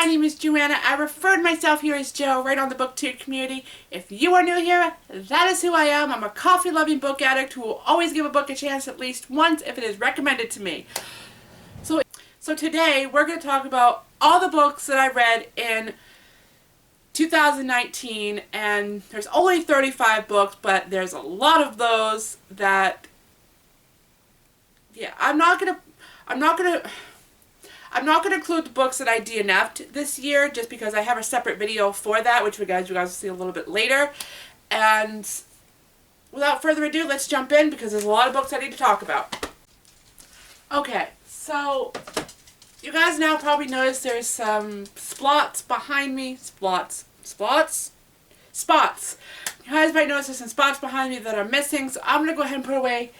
my name is Joanna. I referred myself here as Jo right on the BookTube community. If you are new here, that is who I am. I'm a coffee-loving book addict who will always give a book a chance at least once if it is recommended to me. So today we're going to talk about all the books that I read in 2019, and there's only 35 books, but there's a lot of those that, yeah, I'm not gonna include the books that I DNF'd this year, just because I have a separate video for that, which you guys will see a little bit later. And without further ado, let's jump in because there's a lot of books I need to talk about. Okay, so you guys now probably noticed there's some splots behind me. Spots. You guys might notice there's some spots behind me that are missing, so I'm going to go ahead and put away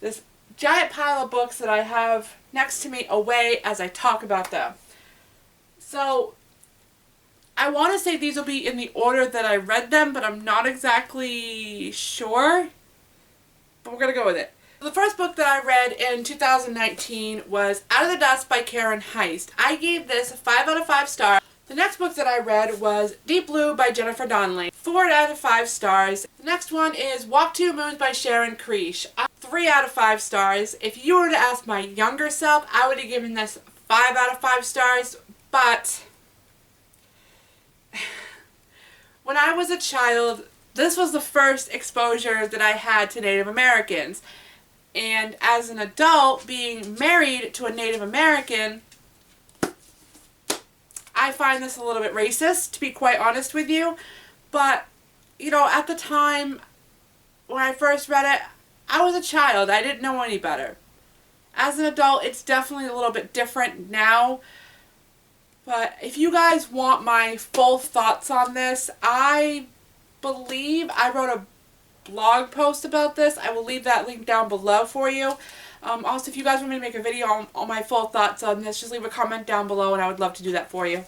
this giant pile of books that I have next to me away as I talk about them. So I want to say these will be in the order that I read them, but I'm not exactly sure. But we're going to go with it. The first book that I read in 2019 was Out of the Dust by Karen Heist. I gave this 5 out of 5 stars. The next book that I read was Deep Blue by Jennifer Donnelly. 4 out of 5 stars. The next one is Walk Two Moons by Sharon Creech. 3 out of 5 stars. If you were to ask my younger self, I would have given this 5 out of 5 stars, but when I was a child, this was the first exposure that I had to Native Americans. And as an adult, being married to a Native American, I find this a little bit racist, to be quite honest with you. But, you know, at the time when I first read it, I was a child. I didn't know any better. As an adult, it's definitely a little bit different now. But if you guys want my full thoughts on this, I believe I wrote a blog post about this. I will leave that link down below for you. Also, if you guys want me to make a video on my full thoughts on this, just leave a comment down below and I would love to do that for you.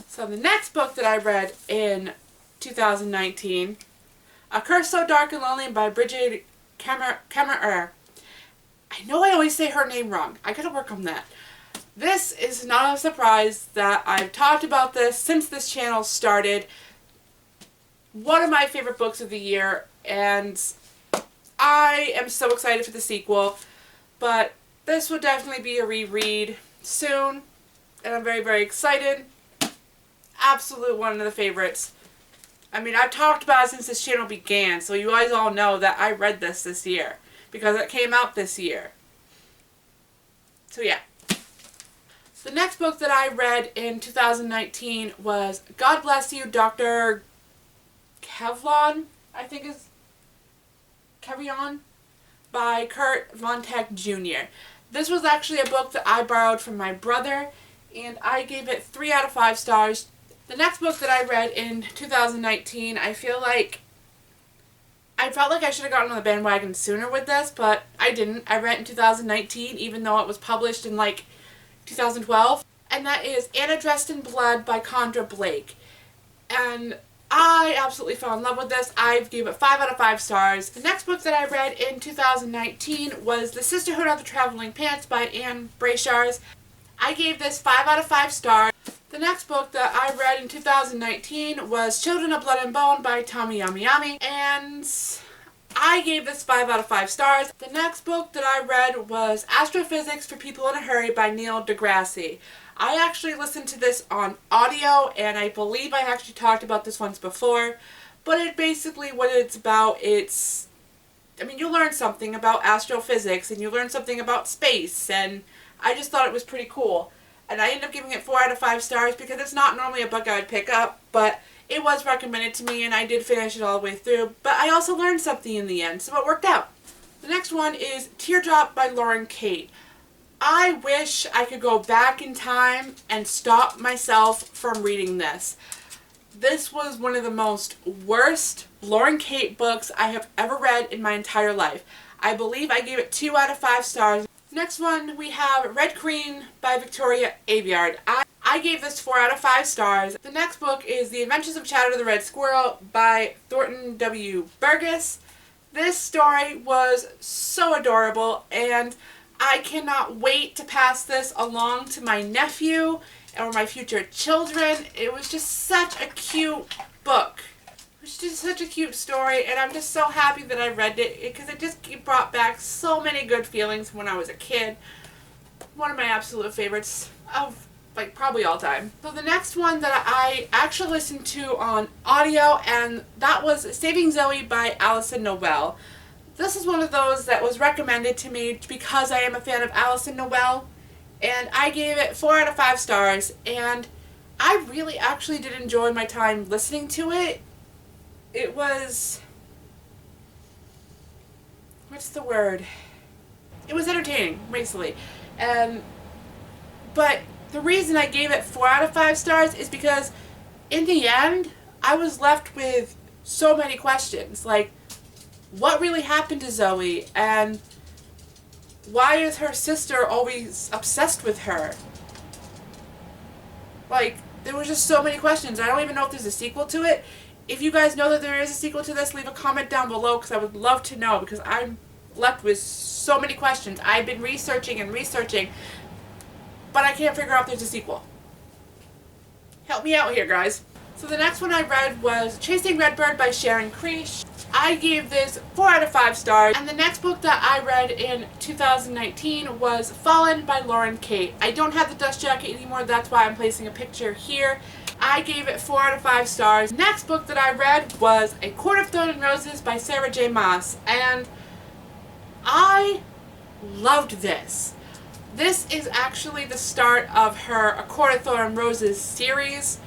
So the next book that I read in 2019, A Curse So Dark and Lonely by Bridget Kemmerer. I know I always say her name wrong. I gotta work on that. This is not a surprise that I've talked about this since this channel started. One of my favorite books of the year, and I am so excited for the sequel. But this will definitely be a reread soon, and I'm very, very excited. Absolute one of the favorites. I mean, I've talked about it since this channel began, so you guys all know that I read this year, because it came out this year. So yeah. The next book that I read in 2019 was God Bless You, Dr. Kevlon, I think is Kevion, by Kurt Vonnegut Jr. This was actually a book that I borrowed from my brother, and I gave it 3 out of 5 stars. The next book that I read in 2019, I felt like I should have gotten on the bandwagon sooner with this, but I didn't. I read it in 2019, even though it was published in like 2012. And that is Anna Dressed in Blood by Condra Blake. And I absolutely fell in love with this. I gave it 5 out of 5 stars. The next book that I read in 2019 was The Sisterhood of the Traveling Pants by Anne Brashars. I gave this 5 out of 5 stars. The next book that I read in 2019 was Children of Blood and Bone by Tommy Yami, and I gave this 5 out of 5 stars. The next book that I read was Astrophysics for People in a Hurry by Neil deGrasse. I actually listened to this on audio, and I believe I actually talked about this once before, but what it's about, I mean, you learn something about astrophysics, and you learn something about space, and I just thought it was pretty cool. And I ended up giving it 4 out of 5 stars because it's not normally a book I would pick up, but it was recommended to me, and I did finish it all the way through, but I also learned something in the end, so it worked out. The next one is Teardrop by Lauren Kate. I wish I could go back in time and stop myself from reading this. This was one of the most worst Lauren Kate books I have ever read in my entire life. I believe I gave it 2 out of 5 stars. Next one, we have Red Queen by Victoria Aveyard. I gave this 4 out of 5 stars. The next book is The Adventures of Shadow the Red Squirrel by Thornton W. Burgess. This story was so adorable, and I cannot wait to pass this along to my nephew or my future children. It was just such a cute book. It was just such a cute story, and I'm just so happy that I read it because it just brought back so many good feelings when I was a kid. One of my absolute favorites of like probably all time. So the next one that I actually listened to on audio, and that was Saving Zoe by Alison Noel. This is one of those that was recommended to me because I am a fan of Alison Noel, and I gave it 4 out of 5 stars, and I really actually did enjoy my time listening to it. It was, what's the word? It was entertaining, basically. But the reason I gave it 4 out of 5 stars is because in the end, I was left with so many questions. Like, what really happened to Zoe? And why is her sister always obsessed with her? Like, there were just so many questions. I don't even know if there's a sequel to it. If you guys know that there is a sequel to this, leave a comment down below because I would love to know, because I'm left with so many questions. I've been researching and researching, but I can't figure out if there's a sequel. Help me out here, guys. So the next one I read was Chasing Redbird by Sharon Creech. I gave this 4 out of 5 stars. And the next book that I read in 2019 was Fallen by Lauren Kate. I don't have the dust jacket anymore, that's why I'm placing a picture here. I gave it 4 out of 5 stars. Next book that I read was A Court of Thorn and Roses by Sarah J. Maas. And I loved this. This is actually the start of her A Court of Thorn and Roses series.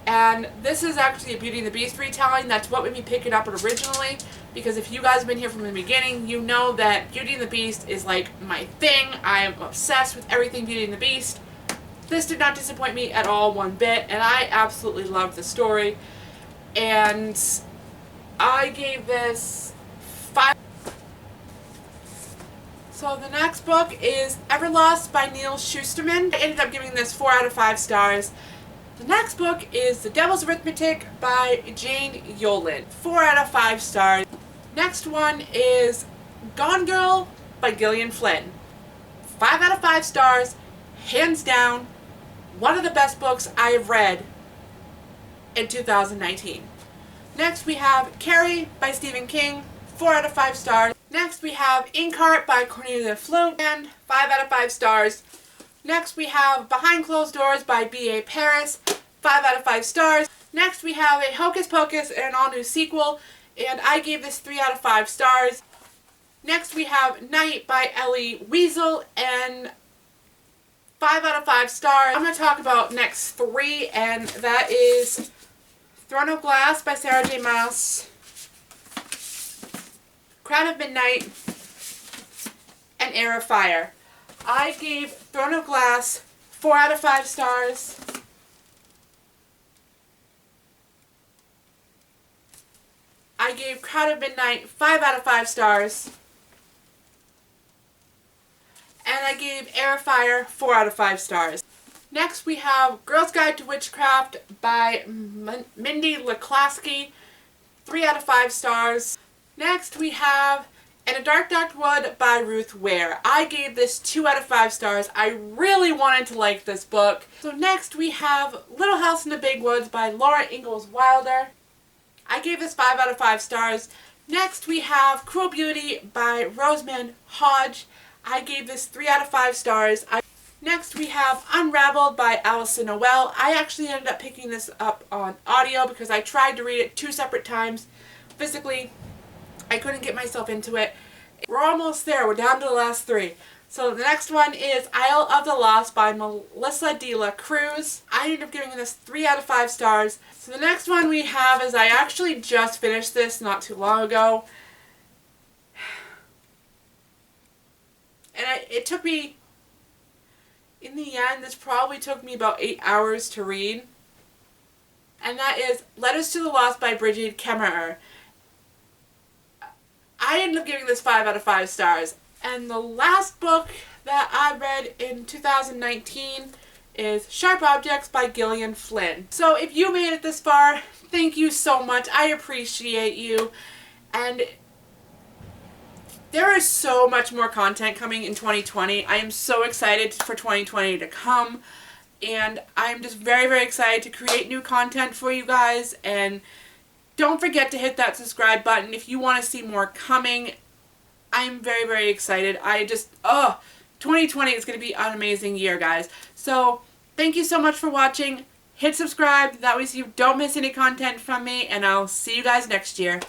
And this is actually a Beauty and the Beast retelling. That's what made me pick it up originally. Because if you guys have been here from the beginning, you know that Beauty and the Beast is like my thing. I am obsessed with everything Beauty and the Beast. This did not disappoint me at all one bit. And I absolutely loved the story. And I gave this 5. So the next book is Everlost by Neil Shusterman. I ended up giving this 4 out of 5 stars. The next book is The Devil's Arithmetic by Jane Yolen. 4 out of 5 stars. Next one is Gone Girl by Gillian Flynn. 5 out of 5 stars. Hands down, one of the best books I have read in 2019. Next we have Carrie by Stephen King. 4 out of 5 stars. Next we have Inkheart by Cornelia Fluke. And 5 out of 5 stars. Next we have Behind Closed Doors by B.A. Paris, 5 out of 5 stars. Next we have a Hocus Pocus and an all-new sequel, and I gave this 3 out of 5 stars. Next we have Night by Ellie Weasel, and 5 out of 5 stars. I'm going to talk about next 3, and that is Throne of Glass by Sarah J. Maas, Crown of Midnight, and Heir of Fire. I gave Throne of Glass 4 out of 5 stars. I gave Crown of Midnight 5 out of 5 stars. And I gave Heir of Fire 4 out of 5 stars. Next we have Girl's Guide to Witchcraft by Mindy Leclasky, 3 out of 5 stars. Next we have In a Dark Dark Wood by Ruth Ware. I gave this 2 out of 5 stars. I really wanted to like this book. So next we have Little House in the Big Woods by Laura Ingalls Wilder. I gave this 5 out of 5 stars. Next we have Cruel Beauty by Rosamund Hodge. I gave this 3 out of 5 stars. Next we have Unraveled by Alison Noel. I actually ended up picking this up on audio because I tried to read it 2 separate times. Physically, I couldn't get myself into it. We're almost there. We're down to the last 3. So the next one is Isle of the Lost by Melissa de la Cruz. I ended up giving this 3 out of 5 stars. So the next one we have is, I actually just finished this not too long ago. And it took me, in the end, this probably took me about 8 hours to read. And that is Letters to the Lost by Bridget Kemmerer. I ended up giving this 5 out of 5 stars. And the last book that I read in 2019 is Sharp Objects by Gillian Flynn. So if you made it this far, thank you so much. I appreciate you. And there is so much more content coming in 2020. I am so excited for 2020 to come. and I'm just very, very excited to create new content for you guys. And don't forget to hit that subscribe button if you want to see more coming. I'm very, very excited. 2020 is going to be an amazing year, guys. So thank you so much for watching. Hit subscribe, that way so you don't miss any content from me, and I'll see you guys next year.